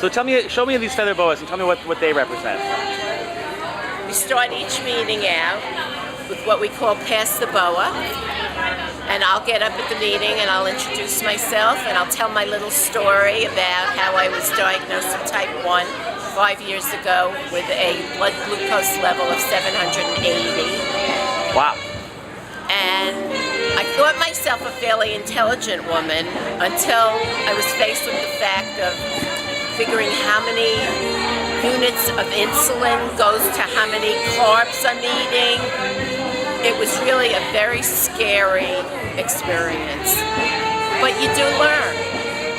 So show me these feather boas and tell me what they represent. We start each meeting out with what we call Pass the Boa. And I'll get up at the meeting and I'll introduce myself and I'll tell my little story about how I was diagnosed with type 1 5 years ago with a blood glucose level of 780. Wow. And I thought myself a fairly intelligent woman until I was faced with the fact of figuring how many units of insulin goes to how many carbs I'm eating. It was really a very scary experience. But you do learn.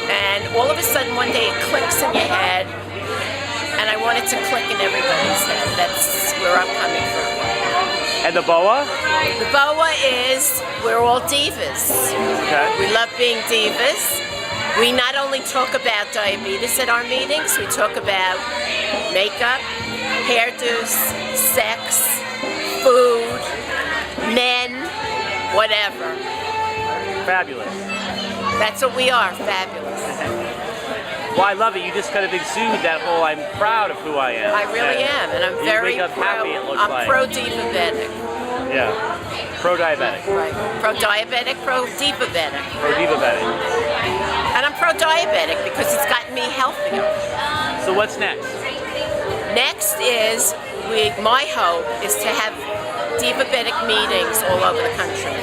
And all of a sudden one day it clicks in your head, and I want it to click in everybody's head. That's where I'm coming from. And the boa? The boa is, we're all divas. Okay. We love being divas. We not only talk about diabetes at our meetings, we talk about makeup, hairdos, sex, food, men, whatever. Fabulous. That's what we are, fabulous. Well, I love it. You just kind of exude that whole I'm proud of who I am. I really am, and I'm very wake up happy, it looks I'm like. pro-divabetic. Yeah. Pro-diabetic. Right. Pro-diabetic, pro-divabetic. Pro-divabetic. And I'm pro-diabetic because it's gotten me healthier. So what's next? Next is, my hope is to have Divabetic meetings all over the country.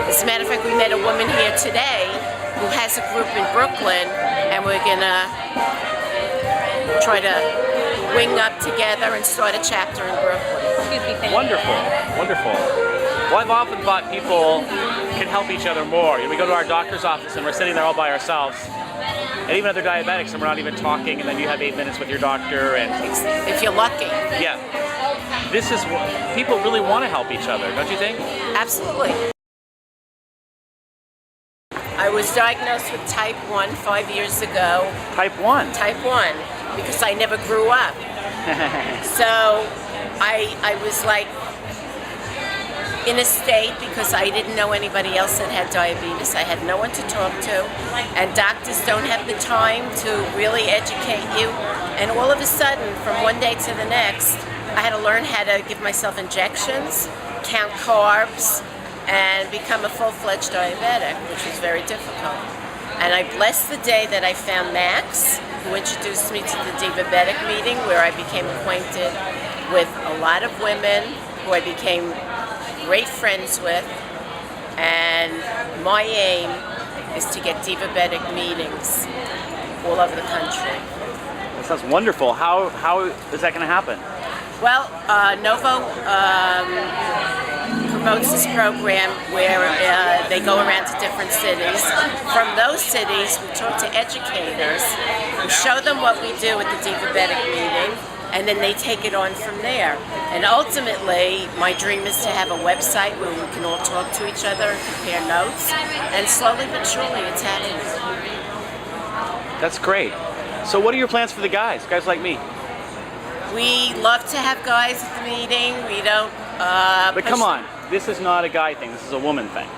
As a matter of fact, we met a woman here today who has a group in Brooklyn, and we're gonna try to wing up together and start a chapter in Brooklyn. Wonderful, wonderful. Well, I've often thought people can help each other more. We go to our doctor's office and we're sitting there all by ourselves. And even other diabetics, and we're not even talking, and then you have 8 minutes with your doctor. And if you're lucky. Yeah. This is what people really want to help each other, don't you think? Absolutely. I was diagnosed with type 1 5 years ago. Type 1? Type 1, because I never grew up. So I was like in a state because I didn't know anybody else that had diabetes. I had no one to talk to, and doctors don't have the time to really educate you. And all of a sudden, from one day to the next, I had to learn how to give myself injections, count carbs, and become a full-fledged diabetic, which was very difficult. And I blessed the day that I found Max, who introduced me to the Divabetic meeting, where I became acquainted with a lot of women who I became great friends with. And my aim is to get Divabetic meetings all over the country. That sounds wonderful. How is that going to happen? Well, Novo promotes this program where they go around to different cities. From those cities, we talk to educators, we show them what we do at the Divabetic meeting, and then they take it on from there. And ultimately, my dream is to have a website where we can all talk to each other and compare notes, and slowly but surely it's happening. That's great. So what are your plans for the guys like me? We love to have guys at the meeting. We don't But come on, this is not a guy thing, this is a woman thing.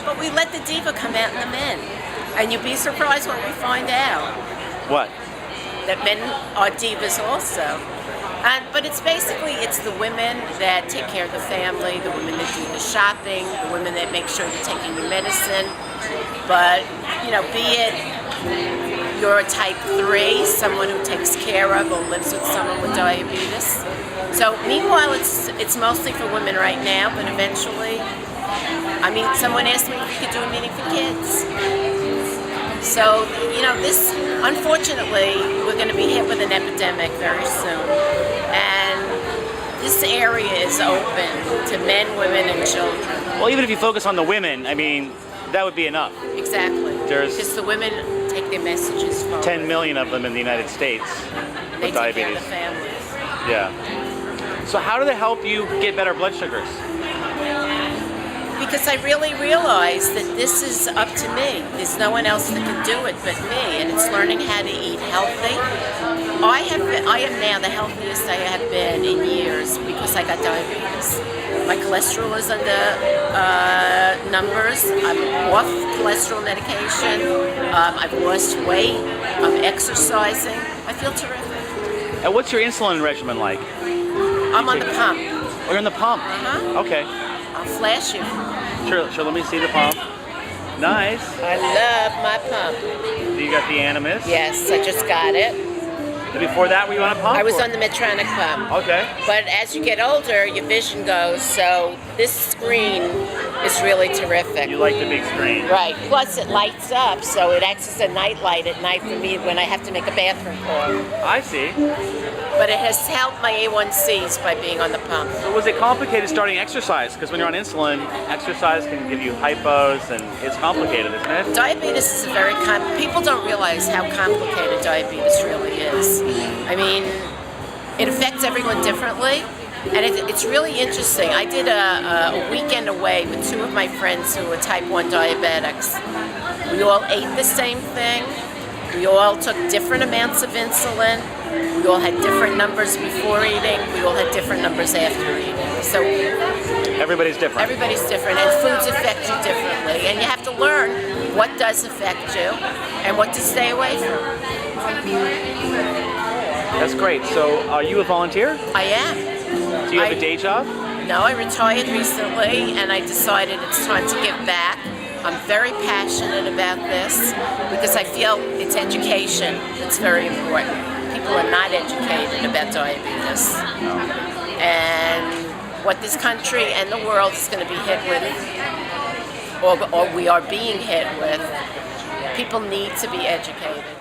But we let the diva come out in the men. And you'd be surprised what we find out. What? That men are divas also. But it's the women that take care of the family, the women that do the shopping, the women that make sure you're taking your medicine. But, be it you're a type 3, someone who takes care of or lives with someone with diabetes. So meanwhile, it's mostly for women right now, but eventually, someone asked me if we could do a meeting for kids. So, this, unfortunately, we're going to be hit with an epidemic very soon. And this area is open to men, women, and children. Well, even if you focus on the women, that would be enough. Exactly. There's the women take their messages forward. 10 million of them in the United States with diabetes. They take care of the families. Yeah. So how do they help you get better blood sugars? Because I really realized that this is up to me. There's no one else that can do it but me, and it's learning how to eat healthy. I am now the healthiest I have been in years because I got diabetes. My cholesterol is under numbers. I'm off cholesterol medication. I've lost weight. I'm exercising. I feel terrific. And what's your insulin regimen like? I'm on the pump. Oh, you're on the pump? Uh-huh. Okay. I'll flash you. Sure, let me see the pump. Nice. I love my pump. You got the Animus? Yes, I just got it. And before that, were you on a pump? I was or? on the Medtronic pump. Okay. But as you get older, your vision goes, so this screen is really terrific. You like the big screen. Right. Plus it lights up, so it acts as a night light at night for me when I have to make a bathroom call. I see. But it has helped my A1Cs by being on the pump. So was it complicated starting exercise? Because when you're on insulin, exercise can give you hypos, and it's complicated, isn't it? Diabetes is a very people don't realize how complicated diabetes really is. I mean, it affects everyone differently, and it's really interesting. I did a weekend away with two of my friends who were type 1 diabetics. We all ate the same thing. We all took different amounts of insulin. We all had different numbers before eating. We all had different numbers after eating. So everybody's different. Everybody's different, and foods affect you differently. And you have to learn what does affect you and what to stay away from. That's great. So are you a volunteer? I am. Do you have a day job? No, I retired recently, and I decided it's time to give back. I'm very passionate about this because I feel it's education that's very important. People are not educated about diabetes. And what this country and the world is going to be hit with, or we are being hit with, people need to be educated.